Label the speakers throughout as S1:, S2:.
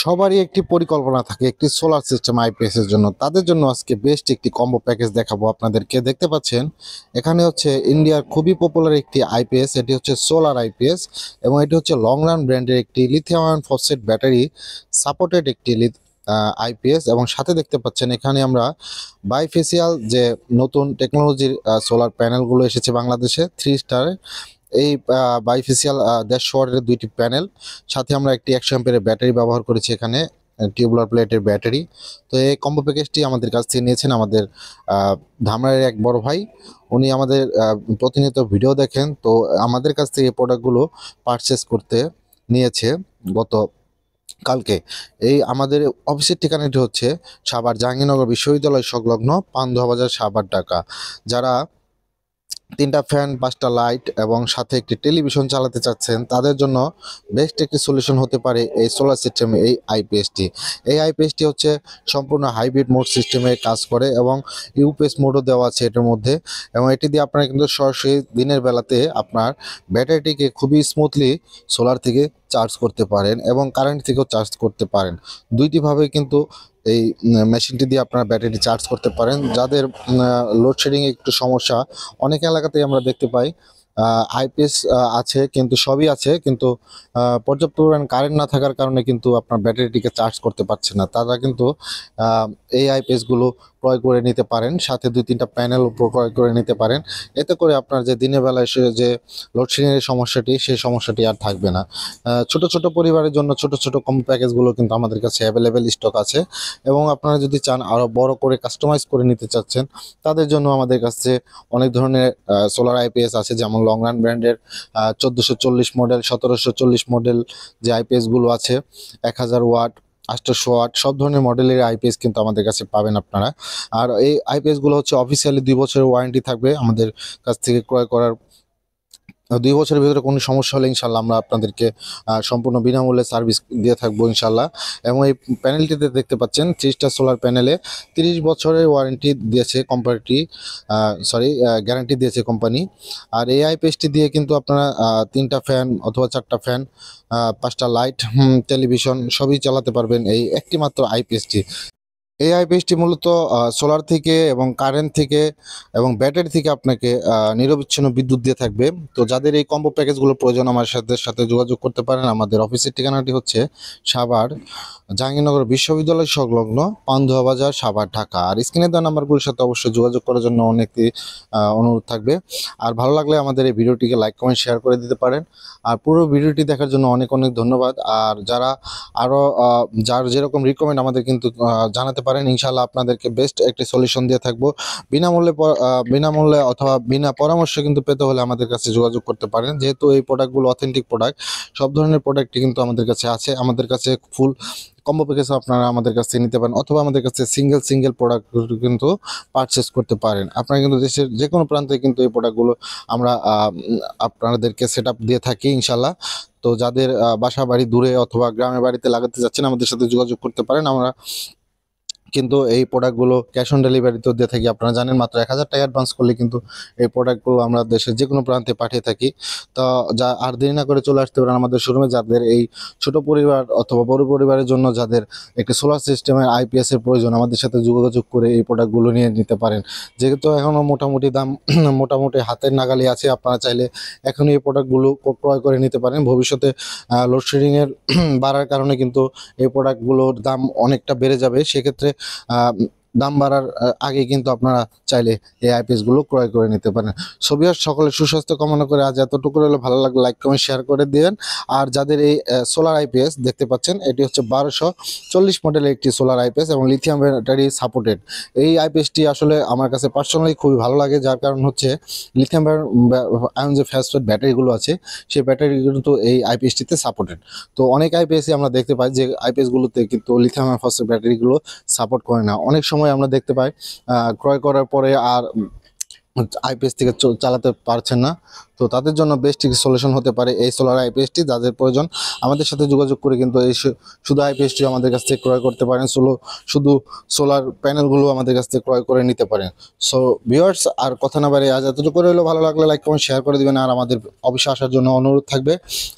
S1: সবারই একটি পরিকল্পনা থাকে একটি সোলার সিস্টেম আইপিএস এর জন্য। তাদের জন্য আজকে বেস্ট একটি কম্বো প্যাকেজ দেখাবো আপনাদেরকে। দেখতে পাচ্ছেন এখানে হচ্ছে ইন্ডিয়ার খুবই পপুলার একটি আইপিএস, এটি হচ্ছে সোলার আইপিএস এবং এটি হচ্ছে লং রান ব্র্যান্ডের একটি lithium ion phosphate battery supported একটি আইপিএস। এবং সাথে দেখতে পাচ্ছেন এখানে আমরা বাইফেসিয়াল যে নতুন টেকনোলজির সোলার প্যানেলগুলো এসেছে বাংলাদেশে 3 স্টার, এই বাইফেসিয়াল 150 ওয়াটের দুইটি প্যানেল, সাথে আমরা একটি 100 অ্যাম্পিয়ারের ব্যাটারি ব্যবহার করেছি এখানে, টিউবুলার প্লেটের ব্যাটারি। তো এই কম্বো প্যাকেজটি আমাদের কাছ থেকে নিয়েছেন আমাদের ধামরাইয়ের এক বড় ভাই। উনি আমাদের প্রতিনিয়ত ভিডিও দেখেন, তো আমাদের কাছ থেকে এই প্রোডাক্টগুলো পারচেস করতে নিয়েছে গত কালকে। এই আমাদের অফিসের ঠিকানাটি হচ্ছে সাভার জাহাঙ্গীরনগর বিশ্ববিদ্যালয় সংলগ্ন পান্থুয়া বাজার, সাভার, ঢাকা। যারা 3টা ফ্যান, 5টা লাইট এবং সাথে একটি টেলিভিশন চালাতে চাচ্ছেন তাদের জন্য বেস্ট একটি সলিউশন হতে পারে এই সোলার সিস্টেমে এই আইপিএসটি। এই আইপিএসটি হচ্ছে সম্পূর্ণ হাইব্রিড মোড সিস্টেমে কাজ করে এবং ইউপিএস মোডও দেওয়া আছে এটার মধ্যে। এবং এটি দিয়ে আপনারা কিন্তু সরাসরি দিনের বেলাতে আপনার ব্যাটারিটিকে খুবই স্মুথলি সোলার থেকে চার্জ করতে পারেন এবং কারেন্ট থেকেও চার্জ করতে পারেন। দুইটিভাবে কিন্তু এই মেশিনটি দিয়ে আপনারা ব্যাটারি চার্জ করতে পারেন। যাদের লোডশেডিং একটু সমস্যা, অনেক এলাকাতেই আমরা দেখতে পাই আইপিএস আছে কিন্তু সবই আছে কিন্তু পর্যাপ্ত পরিমাণ কারেন্ট না থাকার কারণে কিন্তু আপনার ব্যাটারিটিকে চার্জ করতে পারছে না। তারা কিন্তু এই আইপিএসগুলো ক্রয় করে নিতে পারেন, সাথে 2-3টা প্যানেল ক্রয় করে নিতে পারেন। এতে করে আপনার যে দিনের বেলা এসে যে লোডশেডিংয়ের সমস্যাটি, সেই সমস্যাটি আর থাকবে না। ছোট ছোট পরিবারের জন্য ছোট ছোট কম প্যাকেজগুলো কিন্তু আমাদের কাছে অ্যাভেলেবেল স্টক আছে। এবং আপনারা যদি চান আরও বড় করে কাস্টমাইজ করে নিতে চাচ্ছেন, তাদের জন্য আমাদের কাছে অনেক ধরনের সোলার আইপিএস আছে, যেমন লং রান ব্র্যান্ডের 1440 মডেল, 1740 মডেল যে আইপিএসগুলো আছে, 1000 ওয়াট, 800 ওয়াট, সব ধরনের মডেলের আইপিএস কিন্তু আমাদের কাছে পাবেন আপনারা। আর এই আইপিএসগুলো হচ্ছে অফিসিয়ালি 2 বছরের ওয়ারেন্টি থাকবে আমাদের কাছ থেকে ক্রয় করার। 2 বছরের ভিতরে কোনো সমস্যা হলে ইনশাল্লাহ আমরা আপনাদেরকে সম্পূর্ণ বিনামূল্যে সার্ভিস দিয়ে থাকবো ইনশাল্লাহ। এবং এই প্যানেলটিতে দেখতে পাচ্ছেন 3 স্টার সোলার প্যানেলে 30 বছরের ওয়ারেন্টি দিয়েছে কোম্পানিটি, গ্যারান্টি দিয়েছে কোম্পানি। আর এই আইপিএসটি দিয়ে কিন্তু আপনারা 3টা ফ্যান অথবা 4টা ফ্যান, 5টা লাইট, টেলিভিশন সবই চালাতে পারবেন এই একটি মাত্র আইপিএসটি। এই আইপিএসটি মূলত সোলার থেকে এবং কারেন্ট থেকে এবং ব্যাটারি থেকে আপনাকে নিরবিচ্ছিন্ন বিদ্যুৎ দিয়ে থাকবে। তো যাদের এই কম্বো প্যাকেজগুলো প্রয়োজন আমার সাথে যোগাযোগ করতে পারেন। আমাদের অফিসের ঠিকানাটি হচ্ছে সাভার জাহাঙ্গীরনগর বিশ্ববিদ্যালয় সংলগ্ন পান্থুয়া বাজার, সাভার, ঢাকা। আর স্ক্রিনে দেওয়া নাম্বারগুলোর সাথে অবশ্যই যোগাযোগ করার জন্য অনেকটি অনুরোধ থাকবে। আর ভালো লাগলে আমাদের এই ভিডিওটিকে লাইক, কমেন্ট, শেয়ার করে দিতে পারেন। আর পুরো ভিডিওটি দেখার জন্য অনেক অনেক ধন্যবাদ। আর যারা আরও যার যেরকম রিকমেন্ড আমাদের কিন্তু জানাতে পারেন, ইনশাআল্লাহ আপনাদেরকে বেস্ট একটি সলিউশন দিয়ে থাকবো বিনামূল্যে অথবা বিনা পরামর্শ কিন্তু পেতে হলে আমাদের কাছে যোগাযোগ করতে পারেন। যেহেতু এই প্রোডাক্টগুলো অথেন্টিক প্রোডাক্ট, সব ধরনের প্রোডাক্টই কিন্তু আমাদের কাছে আছে। আমাদের কাছে ফুল কম্বো প্যাকেজ আপনারা আমাদের কাছ থেকে নিতে পারেন, অথবা আমাদের কাছে সিঙ্গেল প্রোডাক্ট কিন্তু পারচেস করতে পারেন। আপনারা কিন্তু দেশের যে কোনো প্রান্তে কিন্তু এই প্রোডাক্টগুলো আমরা আপনাদেরকে সেট আপ দিয়ে থাকি ইনশাল্লাহ। তো যাদের বাসা বাড়ি দূরে অথবা গ্রামের বাড়িতে লাগাতে যাচ্ছেন, আমাদের সাথে যোগাযোগ করতে পারেন। আমরা কিন্তু এই প্রোডাক্টগুলো ক্যাশ অন ডেলিভারিতেও দিয়ে থাকি। আপনারা জানেন মাত্র 1000 টাকা অ্যাডভান্স করলে কিন্তু এই প্রোডাক্টগুলো আমরা দেশের যে কোনো প্রান্তে পাঠিয়ে থাকি। তো যা আর দেরি না করে চলে আসতে পারেন আমাদের শোরুমে। যাদের এই ছোট পরিবার অথবা বড় পরিবারের জন্য যাদের একটি সোলার সিস্টেমের আইপিএস এর প্রয়োজন, আমাদের সাথে যোগাযোগ করে এই প্রোডাক্টগুলো নিয়ে নিতে পারেন। যেহেতু এখনও মোটামুটি দাম মোটামুটি হাতের নাগালে আছে, আপনারা চাইলে এখনই এই প্রোডাক্টগুলো ক্রয় করে নিতে পারেন। ভবিষ্যতে লোডশেডিংয়ের বাড়ার কারণে কিন্তু এই প্রোডাক্টগুলোর দাম অনেকটা বেড়ে যাবে। সেক্ষেত্রে দাম বাড়ার আগে কিন্তু আপনারা চাইলে এই আইপিএসগুলো ক্রয় করে নিতে পারেন। সবিয়ার সকলের সুস্বাস্থ্য কামনা করে আজ এতটুকু হলে, ভালো লাগলে লাইক, কমেন্ট, শেয়ার করে দিবেন। আর যাদের এই সোলার আইপিএস দেখতে পাচ্ছেন, এটি হচ্ছে 1240 মডেলের একটি সোলার আইপিএস এবং লিথিয়াম ব্যাটারি সাপোর্টেড। এই আইপিএসটি আসলে আমার কাছে পার্সোনালি খুবই ভালো লাগে, যার কারণ হচ্ছে লিথিয়াম আয়ন যে ফসফেট ব্যাটারিগুলো আছে, সেই ব্যাটারি কিন্তু এই আইপিএসটিতে সাপোর্টেড। তো অনেক আইপিএসই আমরা দেখতে পাই যে আইপিএসগুলোতে কিন্তু লিথিয়াম আয়ন ফসফেট ব্যাটারিগুলো সাপোর্ট করে না। অনেক সময় আমরা দেখতে পাই ক্রয় করার পরে আর আইপিএস থেকে চালাতে পারছেন না। তো তাদের জন্য বেস্ট সলিউশন হতে পারে এই সোলার আইপিএসটি। যাদের প্রয়োজন আমাদের সাথে যোগাযোগ করে কিন্তু এই শুধু আইপিএসটি আমাদের কাছ থেকে ক্রয় করতে পারেন। শুধু সোলার প্যানেলগুলো আমাদের কাছ থেকে ক্রয় করে নিতে পারেন। সো ভিউয়ার্স, আর কথা না বাড়িয়ে আজ এতটুকু রইলো। ভালো লাগলে লাইক, কমেন্ট, শেয়ার করে দিবেন। আর আমাদের অফিসে আসার জন্য অনুরোধ থাকবে।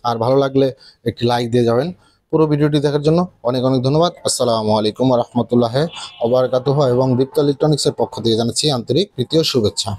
S1: আর ভালো লাগলে একটি লাইক দিয়ে যাবেন। পুরো ভিডিওটি দেখার জন্য অনেক অনেক ধন্যবাদ। আসসালামু আলাইকুম ওয়া রাহমাতুল্লাহি ওয়া বারাকাতুহু এবং দীপ্ত ইলেকট্রনিক্সের পক্ষ থেকে জানাচ্ছি আন্তরিক প্রীতি ও শুভেচ্ছা।